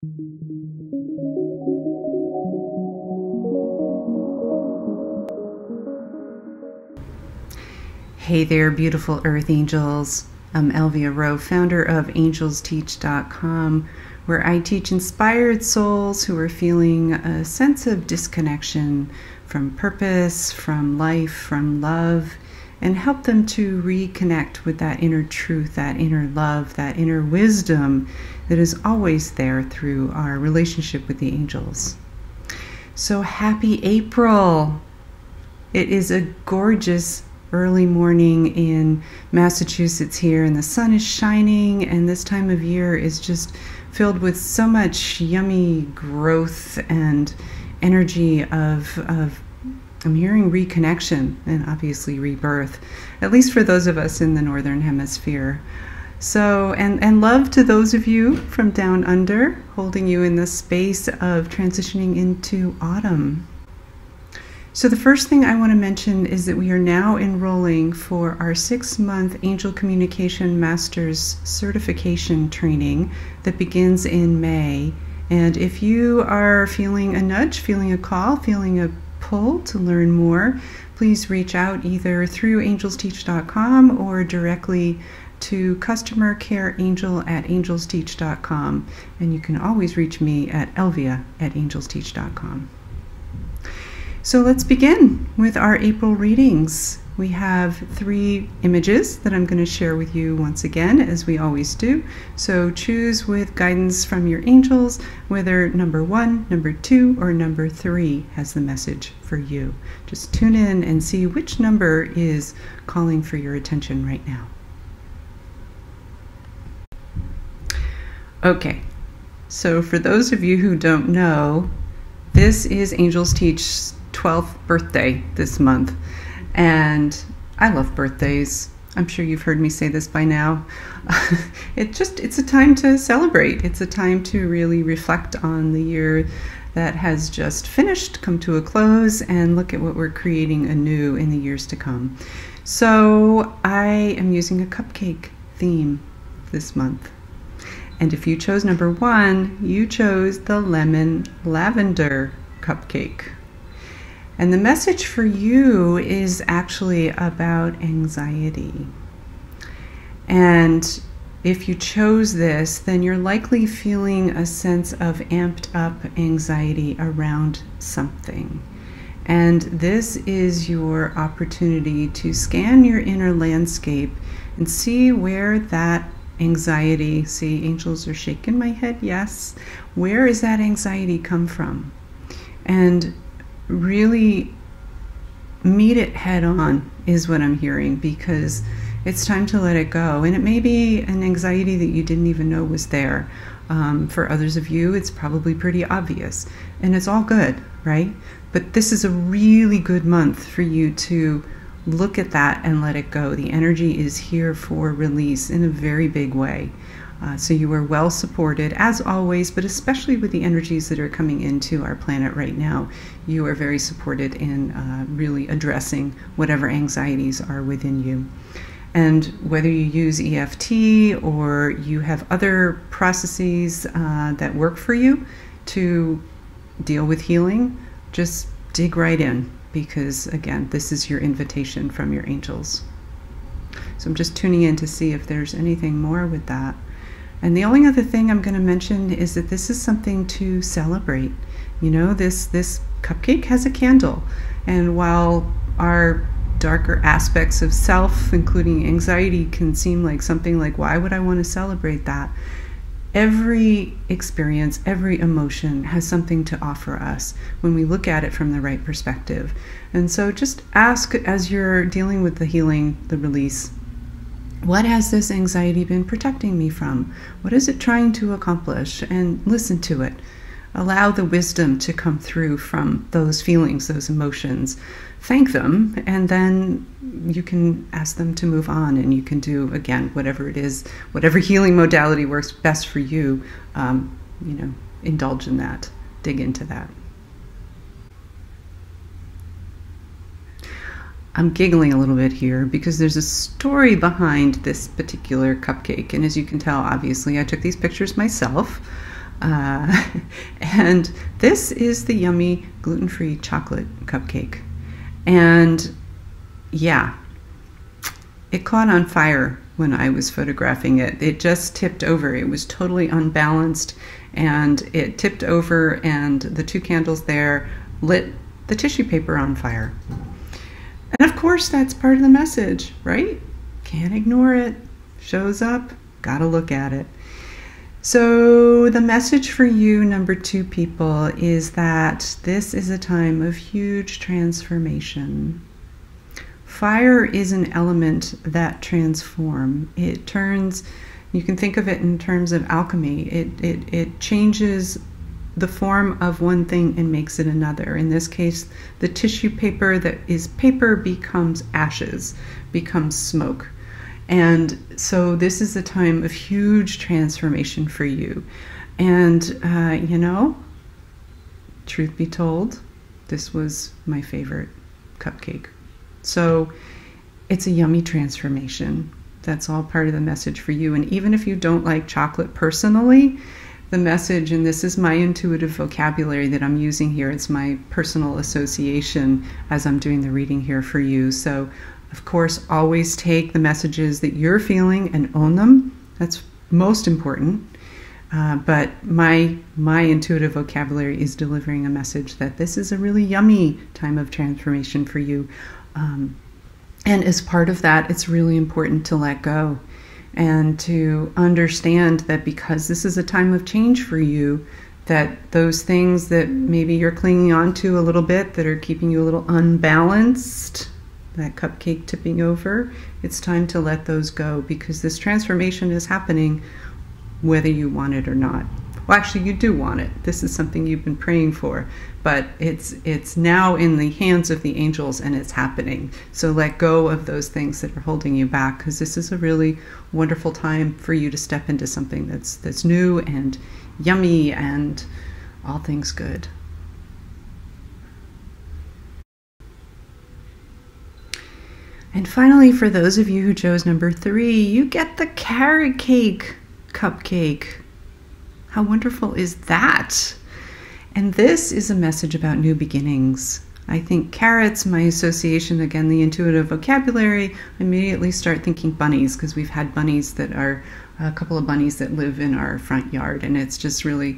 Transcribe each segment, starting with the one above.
Hey there, beautiful Earth Angels. I'm Elvia, founder of AngelsTeach.com, where I teach inspired souls who are feeling a sense of disconnection from purpose, from life, from love, and help them to reconnect with that inner truth, that inner love, that inner wisdom that is always there through our relationship with the angels. So happy April! It is a gorgeous early morning in Massachusetts here, and the sun is shining, and this time of year is just filled with so much yummy growth and energy of I'm hearing reconnection and obviously rebirth, at least for those of us in the Northern Hemisphere. So, and love to those of you from down under, holding you in the space of transitioning into autumn. So the first thing I want to mention is that we are now enrolling for our 6-month Angel Communication Masters certification training that begins in May. And if you are feeling a nudge, feeling a call, feeling a pull to learn more, please reach out either through AngelsTeach.com or directly to customer care angel@angelsteach.com. And you can always reach me at Elvia@angelsteach.com. So let's begin with our April readings. We have 3 images that I'm going to share with you once again, as we always do. So choose with guidance from your angels whether number 1, number 2, or number 3 has the message for you. Just tune in and see which number is calling for your attention right now. Okay, so for those of you who don't know, this is AngelsTeach's 12th birthday this month, and I love birthdays. I'm sure you've heard me say this by now. It's a time to celebrate. It's a time to really reflect on the year that has just finished, come to a close, and look at what we're creating anew in the years to come. So I am using a cupcake theme this month. And if you chose number 1, you chose the lavender cupcake. And the message for you is actually about anxiety. And if you chose this, then you're likely feeling a sense of amped up anxiety around something. And this is your opportunity to scan your inner landscape and see where that anxiety, see, angels are shaking my head, yes. Where does that anxiety come from? And really meet it head on is what I'm hearing, because it's time to let it go. And it may be an anxiety that you didn't even know was there. For others of you, it's probably pretty obvious, and it's all good, right? But this is a really good month for you to look at that and let it go. The energy is here for release in a very big way. So you are well supported, as always, but especially with the energies that are coming into our planet right now, you are very supported in really addressing whatever anxieties are within you. And whether you use EFT or you have other processes that work for you to deal with healing, just dig right in, because again, this is your invitation from your angels. So I'm just tuning in to see if there's anything more with that. And the only other thing I'm going to mention is that this is something to celebrate. You know, this cupcake has a candle, and while our darker aspects of self, including anxiety, can seem like something like, why would I want to celebrate that? Every experience, every emotion has something to offer us when we look at it from the right perspective. And so just ask, as you're dealing with the healing, the release, what has this anxiety been protecting me from? What is it trying to accomplish? And listen to it. Allow the wisdom to come through from those feelings, those emotions. Thank them, and then you can ask them to move on, and you can do, again, whatever it is, whatever healing modality works best for you, indulge in that, dig into that. I'm giggling a little bit here because there's a story behind this particular cupcake. And as you can tell, obviously, I took these pictures myself. And this is the yummy gluten-free chocolate cupcake. And yeah, it caught on fire when I was photographing it. It just tipped over. It was totally unbalanced, and it tipped over, and the two candles there lit the tissue paper on fire. And of course, that's part of the message, right? Can't ignore it. Shows up, gotta look at it. So the message for you, number 2 people, is that this is a time of huge transformation. Fire is an element that transforms. It turns, you can think of it in terms of alchemy. It changes the form of one thing and makes it another. In this case, the tissue paper that is paper becomes ashes, becomes smoke. And so this is a time of huge transformation for you. And, you know, truth be told, this was my favorite cupcake. So it's a yummy transformation. That's all part of the message for you. And even if you don't like chocolate personally, the message, and this is my intuitive vocabulary that I'm using here, it's my personal association as I'm doing the reading here for you. So of course, always take the messages that you're feeling and own them. That's most important. But my intuitive vocabulary is delivering a message that this is a really yummy time of transformation for you. And as part of that, it's really important to let go and to understand that because this is a time of change for you, that those things that maybe you're clinging on to a little bit that are keeping you a little unbalanced, that cupcake tipping over, it's time to let those go, because this transformation is happening whether you want it or not. Well, actually, you do want it. This is something you've been praying for, but it's now in the hands of the angels and it's happening. So let go of those things that are holding you back, because this is a really wonderful time for you to step into something that's new and yummy and all things good. And finally, for those of you who chose number 3, you get the carrot cake cupcake. How wonderful is that? And this is a message about new beginnings. I think carrots, my association, again, the intuitive vocabulary, I immediately start thinking bunnies, because we've had bunnies that are, a couple of bunnies that live in our front yard, and it's just really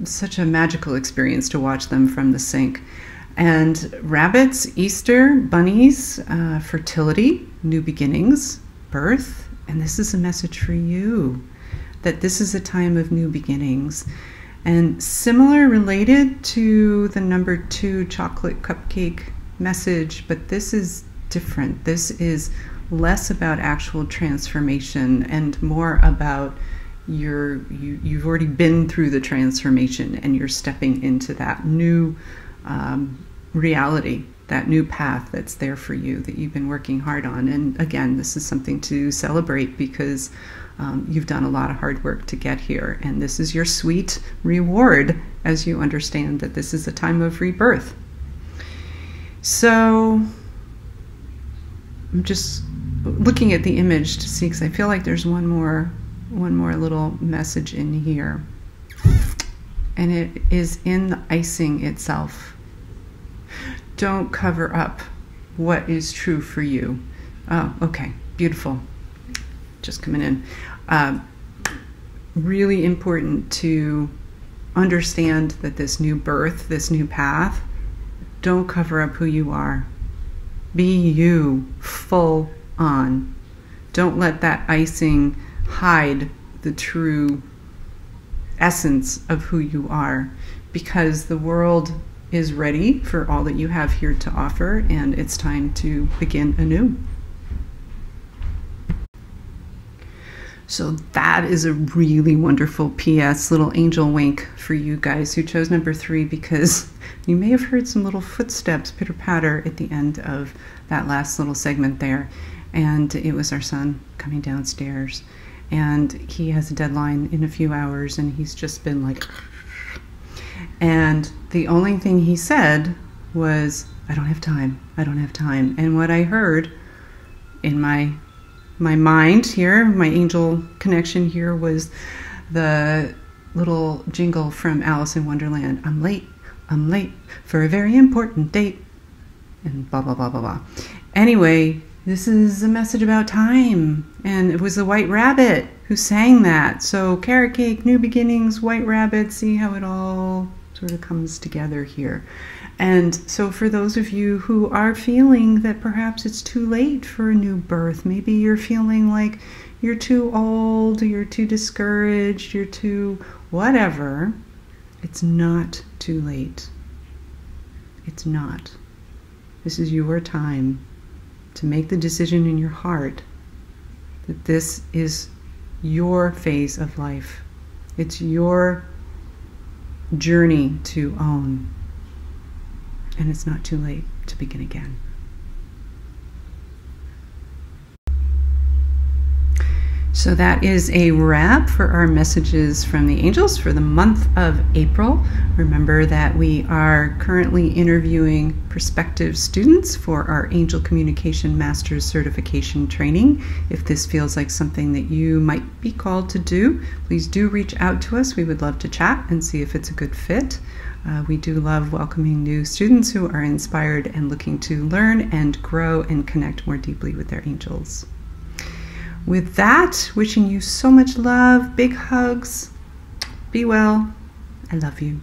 such a magical experience to watch them from the sink. And rabbits, Easter, bunnies, fertility, new beginnings, birth. And this is a message for you, that this is a time of new beginnings. And similar, related to the number 2 chocolate cupcake message, but this is different. This is less about actual transformation and more about you've already been through the transformation and you're stepping into that new reality, that new path that's there for you that you've been working hard on. And again, this is something to celebrate, because you've done a lot of hard work to get here, and this is your sweet reward as you understand that this is a time of rebirth. So I'm just looking at the image to see, because I feel like there's one more little message in here, and it is in the icing itself. Don't cover up what is true for you. Oh, okay, beautiful. Just coming in. Really important to understand that this new birth, this new path, don't cover up who you are. Be you, full on. Don't let that icing hide the true essence of who you are, because the world is ready for all that you have here to offer, and it's time to begin anew. So that is a really wonderful PS, little angel wink for you guys who chose number 3, because you may have heard some little footsteps pitter-patter at the end of that last little segment there. And it was our son coming downstairs. And he has a deadline in a few hours, and he's just been like... And the only thing he said was, I don't have time, I don't have time. And what I heard in my mind here, my angel connection here, was the little jingle from Alice in Wonderland. I'm late for a very important date. And blah, blah, blah, blah, blah. Anyway, this is a message about time. And it was the White Rabbit who sang that. So carrot cake, new beginnings, White Rabbit, see how it all sort of comes together here. And so for those of you who are feeling that perhaps it's too late for a new birth, maybe you're feeling like you're too old, you're too discouraged, you're too whatever, it's not too late. It's not. This is your time to make the decision in your heart that this is your phase of life. It's your journey to own. And it's not too late to begin again. So that is a wrap for our messages from the angels for the month of April. Remember that we are currently interviewing prospective students for our Angel Communication Master's Certification Training. If this feels like something that you might be called to do, please do reach out to us. We would love to chat and see if it's a good fit. We do love welcoming new students who are inspired and looking to learn and grow and connect more deeply with their angels. With that, wishing you so much love, big hugs, be well, I love you.